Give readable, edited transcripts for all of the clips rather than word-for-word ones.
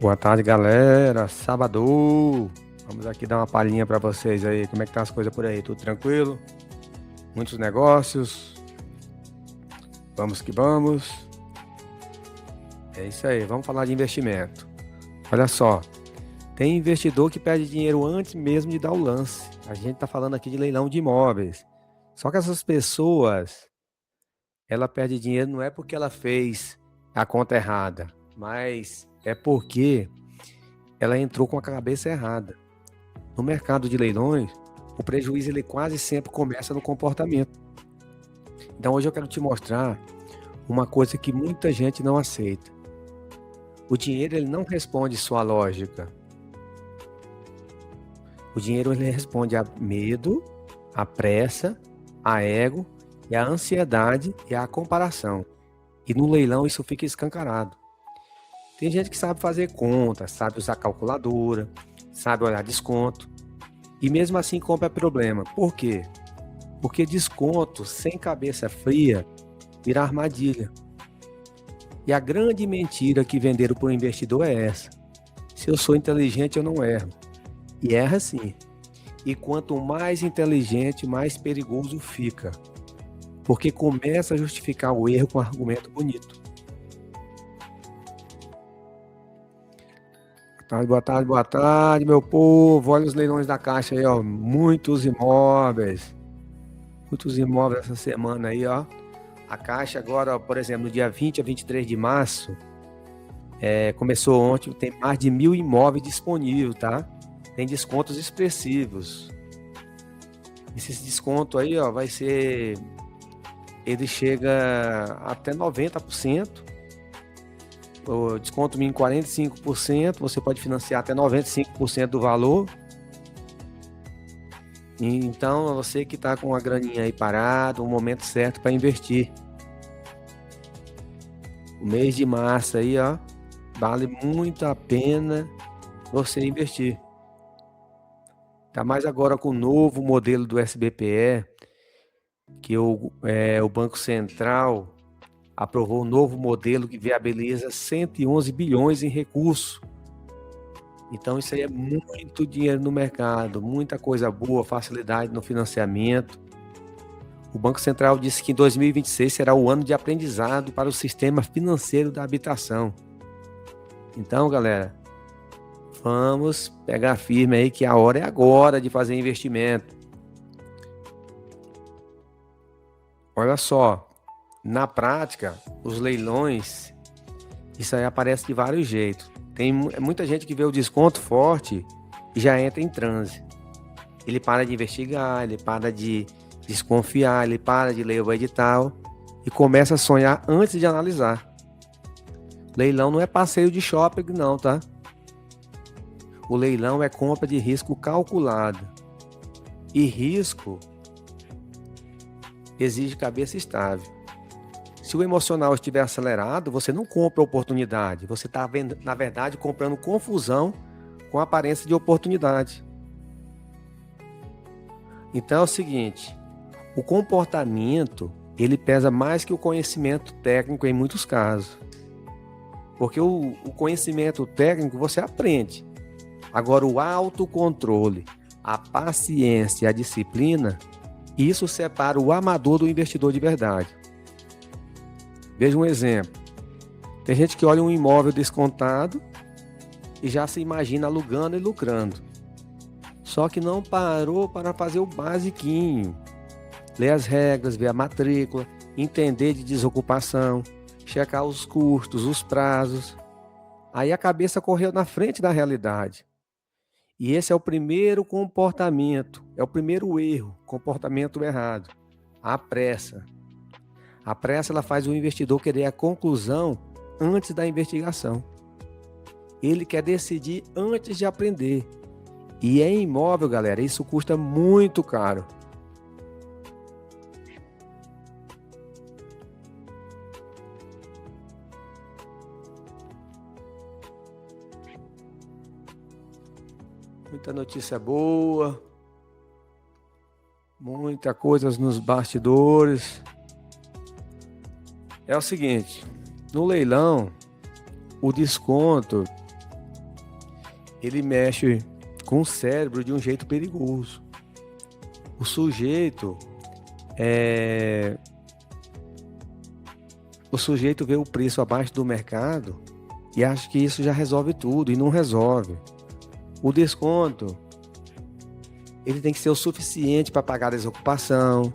Boa tarde, galera. Sábado. Vamos aqui dar uma palhinha para vocês aí. Como é que tá as coisas por aí? Tudo tranquilo? Muitos negócios? Vamos que vamos. É isso aí. Vamos falar de investimento. Olha só. Tem investidor que perde dinheiro antes mesmo de dar o lance. A gente tá falando aqui de leilão de imóveis. Só que essas pessoas, ela perde dinheiro não é porque ela fez a conta errada, mas é porque ela entrou com a cabeça errada. No mercado de leilões, o prejuízo ele quase sempre começa no comportamento. Então hoje eu quero te mostrar uma coisa que muita gente não aceita. O dinheiro ele não responde sua lógica. O dinheiro ele responde a medo, a pressa, a ego e a ansiedade e a comparação. E no leilão isso fica escancarado. Tem gente que sabe fazer conta, sabe usar calculadora, sabe olhar desconto e mesmo assim compra problema. Por quê? Porque desconto sem cabeça fria vira armadilha. E a grande mentira que venderam para o investidor é essa. Se eu sou inteligente, eu não erro. E erra sim. E quanto mais inteligente, mais perigoso fica. Porque começa a justificar o erro com um argumento bonito. Boa tarde, meu povo. Olha os leilões da Caixa aí, ó. Muitos imóveis essa semana aí, ó. A Caixa agora, por exemplo, no dia 20 a 23 de março, começou ontem, tem mais de 1.000 imóveis disponíveis, tá? Tem descontos expressivos. Esses descontos aí, ó, ele chega até 90%. O desconto mínimo 45%, você pode financiar até 95% do valor. Então, você que está com a graninha aí parada, o momento certo para investir. O mês de março aí, ó, vale muito a pena você investir. Tá mais agora com o novo modelo do SBPE, que o Banco Central aprovou um novo modelo que viabiliza 111 bilhões em recursos. Então isso aí é muito dinheiro no mercado, muita coisa boa, facilidade no financiamento. O Banco Central disse que em 2026 será o ano de aprendizado para o sistema financeiro da habitação. Então, galera, vamos pegar firme aí que a hora é agora de fazer investimento. Olha só, na prática, os leilões, isso aí aparece de vários jeitos. Tem muita gente que vê o desconto forte e já entra em transe. Ele para de investigar, ele para de desconfiar, ele para de ler o edital e começa a sonhar antes de analisar. Leilão não é passeio de shopping não, tá? O leilão é compra de risco calculado. E risco exige cabeça estável. Se o emocional estiver acelerado, você não compra oportunidade. Você está, na verdade, comprando confusão com aparência de oportunidade. Então é o seguinte, o comportamento, ele pesa mais que o conhecimento técnico em muitos casos. Porque o conhecimento técnico você aprende. Agora o autocontrole, a paciência e a disciplina, isso separa o amador do investidor de verdade. Veja um exemplo. Tem gente que olha um imóvel descontado e já se imagina alugando e lucrando. Só que não parou para fazer o basiquinho. Ler as regras, ver a matrícula, entender de desocupação, checar os custos, os prazos. Aí a cabeça correu na frente da realidade. E esse é o primeiro comportamento, é o primeiro erro, comportamento errado. A pressa. A pressa ela faz o investidor querer a conclusão antes da investigação. Ele quer decidir antes de aprender. E em imóvel, galera, isso custa muito caro. Muita notícia boa. Muita coisa nos bastidores. É o seguinte, no leilão, o desconto ele mexe com o cérebro de um jeito perigoso. O sujeito vê o preço abaixo do mercado e acha que isso já resolve tudo, e não resolve. O desconto, ele tem que ser o suficiente para pagar a desocupação,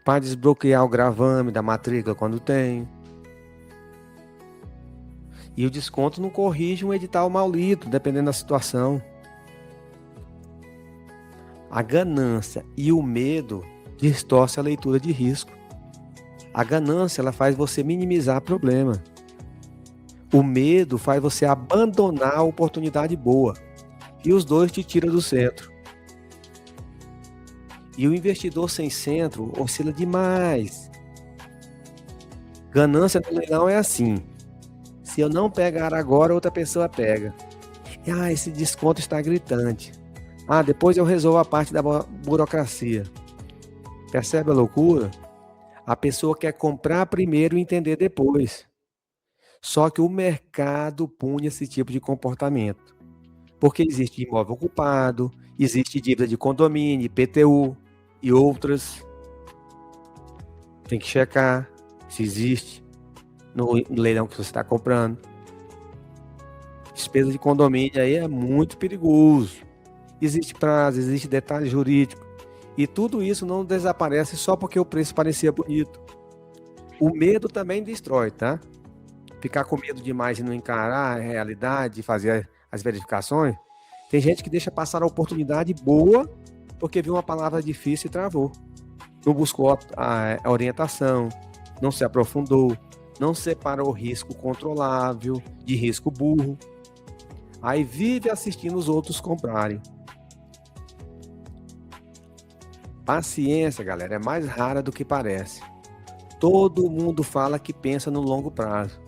para desbloquear o gravame da matrícula quando tem. E o desconto não corrige um edital mal lido, dependendo da situação. A ganância e o medo distorcem a leitura de risco. A ganância, ela faz você minimizar problema. O medo faz você abandonar a oportunidade boa. E os dois te tiram do centro. E o investidor sem centro oscila demais. Ganância no leilão é assim. Se eu não pegar agora, outra pessoa pega. Esse desconto está gritante. Depois eu resolvo a parte da burocracia. Percebe a loucura? A pessoa quer comprar primeiro e entender depois. Só que o mercado pune esse tipo de comportamento. Porque existe imóvel ocupado, existe dívida de condomínio, IPTU e outras. Tem que checar se existe no leilão que você está comprando. Despesa de condomínio aí é muito perigoso. Existe prazo, existe detalhe jurídico. E tudo isso não desaparece só porque o preço parecia bonito. O medo também destrói, tá? Ficar com medo demais e não encarar a realidade, fazer as verificações. Tem gente que deixa passar a oportunidade boa porque viu uma palavra difícil e travou. Não buscou a orientação, não se aprofundou, não separou o risco controlável de risco burro. Aí vive assistindo os outros comprarem. Paciência, galera, é mais rara do que parece. Todo mundo fala que pensa no longo prazo,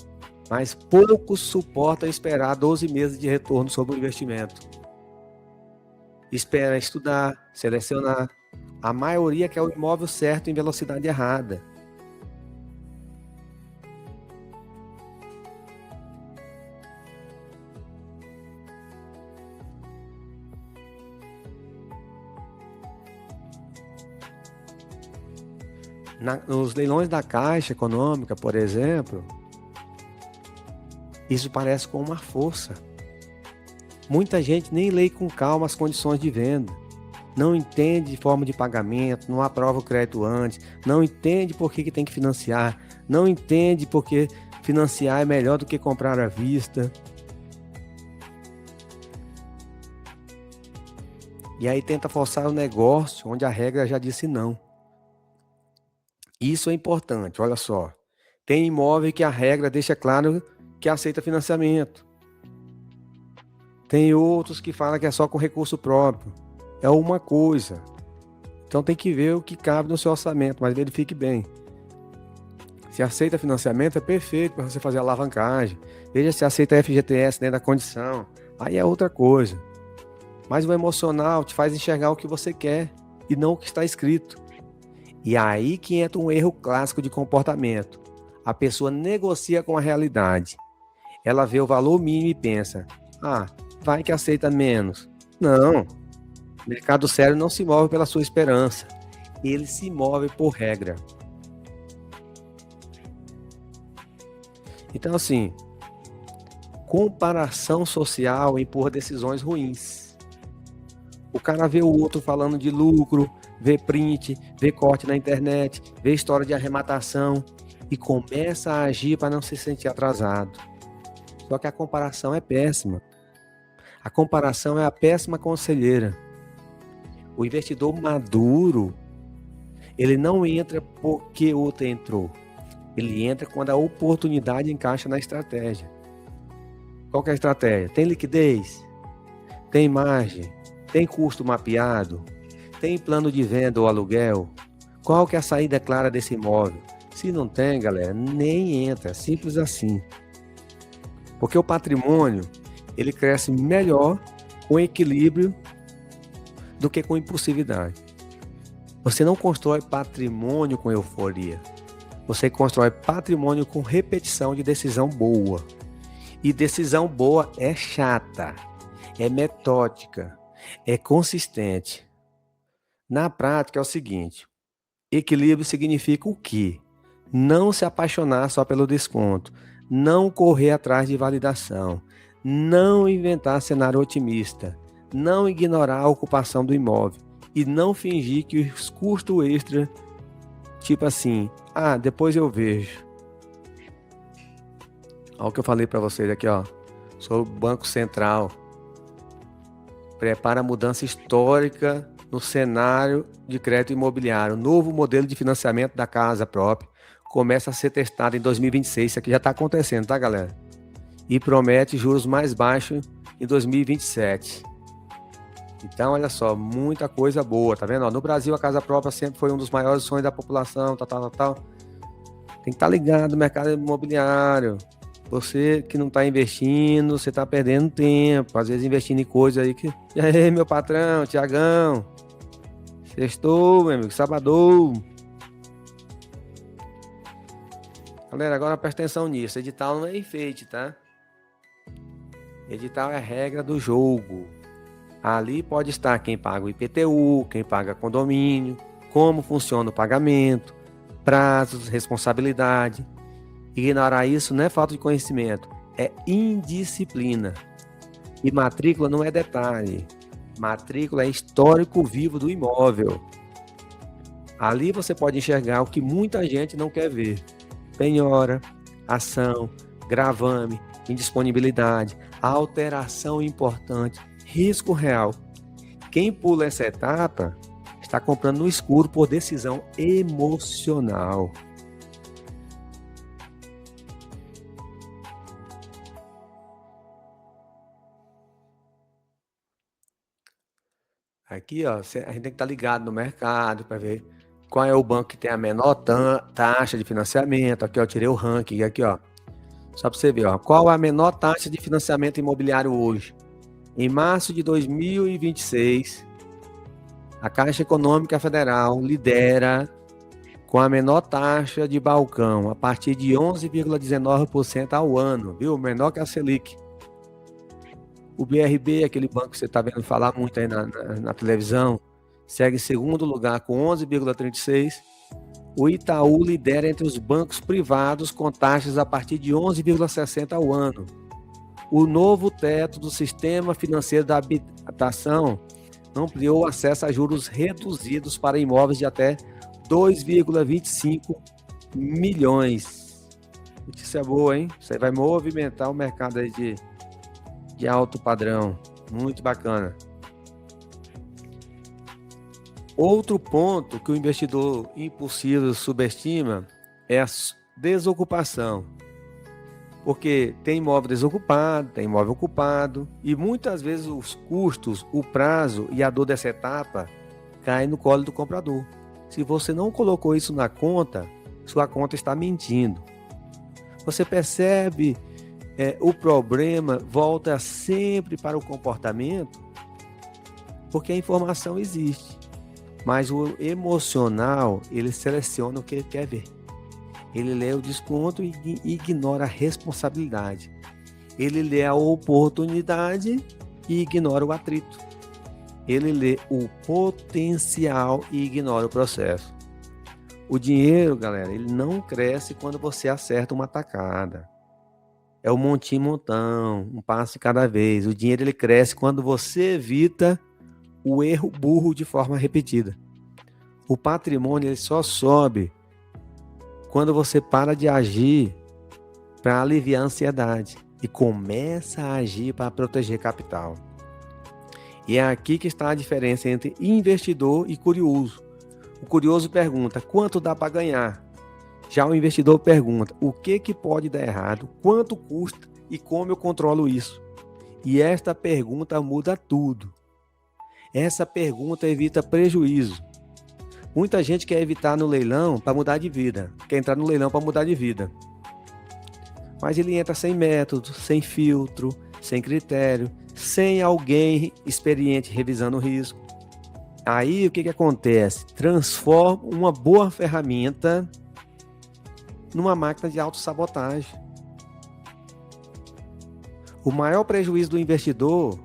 mas poucos suportam esperar 12 meses de retorno sobre o investimento. Espera estudar, selecionar. A maioria quer o imóvel certo em velocidade errada. Nos leilões da Caixa Econômica, por exemplo, isso parece com uma força. Muita gente nem lê com calma as condições de venda, não entende forma de pagamento, não aprova o crédito antes, não entende por que tem que financiar, não entende por que financiar é melhor do que comprar à vista. E aí tenta forçar o negócio onde a regra já disse não. Isso é importante, olha só. Tem imóvel que a regra deixa claro que aceita financiamento. Tem outros que falam que é só com recurso próprio. É uma coisa. Então tem que ver o que cabe no seu orçamento, mas verifique bem. Se aceita financiamento, é perfeito para você fazer alavancagem. Veja se aceita FGTS dentro da condição. Aí é outra coisa. Mas o emocional te faz enxergar o que você quer e não o que está escrito. E aí que entra um erro clássico de comportamento. A pessoa negocia com a realidade. Ela vê o valor mínimo e pensa, vai que aceita menos. Não. O mercado sério não se move pela sua esperança. Ele se move por regra. Então, assim, comparação social empurra decisões ruins. O cara vê o outro falando de lucro, vê print, vê corte na internet, vê história de arrematação e começa a agir para não se sentir atrasado. Só que a comparação é péssima. A comparação é a péssima conselheira. O investidor maduro, ele não entra porque outro entrou. Ele entra quando a oportunidade encaixa na estratégia. Qual que é a estratégia? Tem liquidez? Tem margem? Tem custo mapeado? Tem plano de venda ou aluguel? Qual que é a saída clara desse imóvel? Se não tem, galera, nem entra. Simples assim. Porque o patrimônio, ele cresce melhor com equilíbrio do que com impulsividade. Você não constrói patrimônio com euforia. Você constrói patrimônio com repetição de decisão boa. E decisão boa é chata, é metódica, é consistente. Na prática é o seguinte: equilíbrio significa o quê? Não se apaixonar só pelo desconto, não correr atrás de validação, não inventar cenário otimista, não ignorar a ocupação do imóvel e não fingir que os custos extras, tipo assim, depois eu vejo. Olha o que eu falei para vocês aqui, ó, sobre o Banco Central. Prepara a mudança histórica no cenário de crédito imobiliário. O novo modelo de financiamento da casa própria começa a ser testado em 2026. Isso aqui já está acontecendo, tá, galera? E promete juros mais baixos em 2027. Então, olha só, muita coisa boa, tá vendo? No Brasil, a casa própria sempre foi um dos maiores sonhos da população, tal. Tem que estar ligado no mercado imobiliário. Você que não está investindo, você está perdendo tempo. Às vezes investindo em coisas aí que... E aí, meu patrão, Tiagão? Sextou, meu amigo, sabadou. Galera, agora presta atenção nisso. Edital não é enfeite, tá? Edital é a regra do jogo. Ali pode estar quem paga o IPTU, quem paga condomínio, como funciona o pagamento, prazos, responsabilidade. Ignorar isso não é falta de conhecimento, é indisciplina. E matrícula não é detalhe. Matrícula é histórico vivo do imóvel. Ali você pode enxergar o que muita gente não quer ver: penhora, ação, gravame, indisponibilidade, alteração importante, risco real. Quem pula essa etapa está comprando no escuro por decisão emocional. Aqui, ó, a gente tem que estar ligado no mercado para ver qual é o banco que tem a menor taxa de financiamento. Aqui, ó, eu tirei o ranking aqui, ó. Só para você ver, ó, qual a menor taxa de financiamento imobiliário hoje. Em março de 2026, a Caixa Econômica Federal lidera com a menor taxa de balcão, a partir de 11,19% ao ano, viu? Menor que a Selic. O BRB, aquele banco que você está vendo falar muito aí na televisão, segue em segundo lugar com 11,36%. O Itaú lidera entre os bancos privados com taxas a partir de 11,60% ao ano. O novo teto do sistema financeiro da habitação ampliou o acesso a juros reduzidos para imóveis de até 2,25 milhões. Notícia boa, hein? Isso aí vai movimentar o mercado aí de alto padrão. Muito bacana. Outro ponto que o investidor impulsivo subestima é a desocupação. Porque tem imóvel desocupado, tem imóvel ocupado, e muitas vezes os custos, o prazo e a dor dessa etapa caem no colo do comprador. Se você não colocou isso na conta, sua conta está mentindo. Você percebe o problema volta sempre para o comportamento, porque a informação existe, mas o emocional, ele seleciona o que ele quer ver. Ele lê o desconto e ignora a responsabilidade. Ele lê a oportunidade e ignora o atrito. Ele lê o potencial e ignora o processo. O dinheiro, galera, ele não cresce quando você acerta uma tacada. É o montinho montão, um passo de cada vez. O dinheiro ele cresce quando você evita o erro burro de forma repetida. O patrimônio ele só sobe quando você para de agir para aliviar a ansiedade e começa a agir para proteger capital. E é aqui que está a diferença entre investidor e curioso. O curioso pergunta: quanto dá para ganhar? Já o investidor pergunta: o que pode dar errado? Quanto custa e como eu controlo isso? E esta pergunta muda tudo. Essa pergunta evita prejuízo. Muita gente quer evitar no leilão para mudar de vida, quer entrar no leilão para mudar de vida. Mas ele entra sem método, sem filtro, sem critério, sem alguém experiente revisando o risco. Aí o que acontece? Transforma uma boa ferramenta numa máquina de autossabotagem. O maior prejuízo do investidor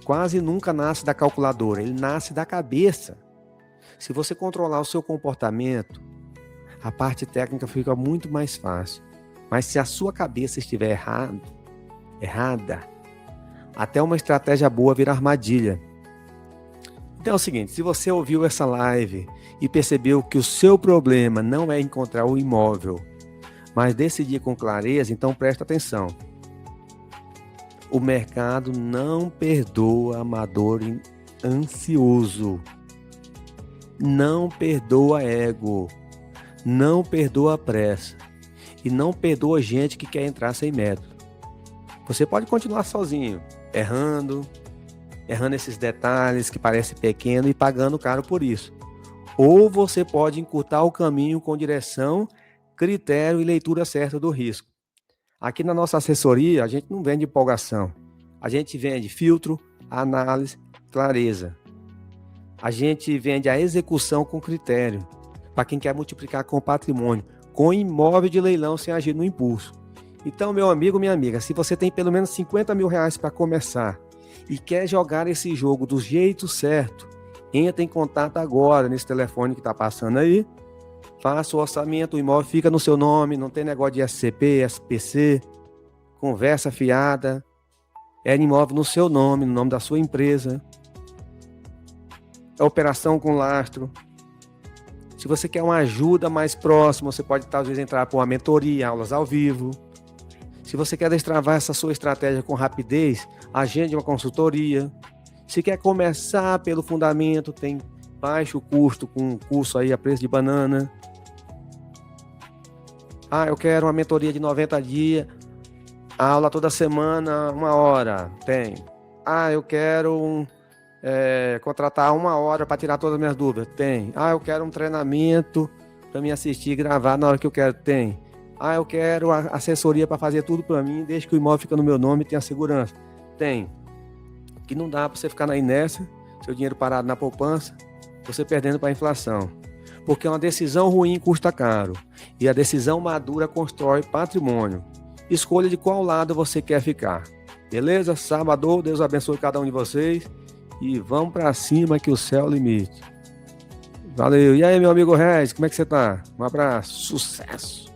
quase nunca nasce da calculadora, ele nasce da cabeça. Se você controlar o seu comportamento, a parte técnica fica muito mais fácil. Mas se a sua cabeça estiver errada, até uma estratégia boa vira armadilha. Então é o seguinte, se você ouviu essa live e percebeu que o seu problema não é encontrar o imóvel, mas decidir com clareza, então presta atenção. O mercado não perdoa amador ansioso. Não perdoa ego. Não perdoa pressa. E não perdoa gente que quer entrar sem método. Você pode continuar sozinho, errando esses detalhes que parecem pequenos e pagando caro por isso. Ou você pode encurtar o caminho com direção, critério e leitura certa do risco. Aqui na nossa assessoria, a gente não vende empolgação. A gente vende filtro, análise, clareza. A gente vende a execução com critério, para quem quer multiplicar com patrimônio, com imóvel de leilão sem agir no impulso. Então, meu amigo, minha amiga, se você tem pelo menos 50 mil reais para começar e quer jogar esse jogo do jeito certo, entre em contato agora nesse telefone que está passando aí, faça o orçamento, o imóvel fica no seu nome, não tem negócio de SCP, SPC, conversa fiada, é imóvel no seu nome, no nome da sua empresa, é operação com lastro. Se você quer uma ajuda mais próxima, você pode talvez entrar por uma mentoria, aulas ao vivo. Se você quer destravar essa sua estratégia com rapidez, agende uma consultoria. Se quer começar pelo fundamento, tem baixo custo com um curso aí a preço de banana. Ah, eu quero uma mentoria de 90 dias, aula toda semana, 1 hora, tem. Ah, eu quero contratar 1 hora para tirar todas as minhas dúvidas, tem. Ah, eu quero um treinamento para me assistir e gravar na hora que eu quero, tem. Ah, eu quero assessoria para fazer tudo para mim, desde que o imóvel fica no meu nome e tenha segurança, tem. Que não dá para você ficar na inércia, seu dinheiro parado na poupança, você perdendo para a inflação. Porque uma decisão ruim custa caro e a decisão madura constrói patrimônio. Escolha de qual lado você quer ficar. Beleza? Sábado, Deus abençoe cada um de vocês e vamos para cima que o céu é o limite. Valeu. E aí, meu amigo Regis, como é que você tá? Um abraço. Sucesso.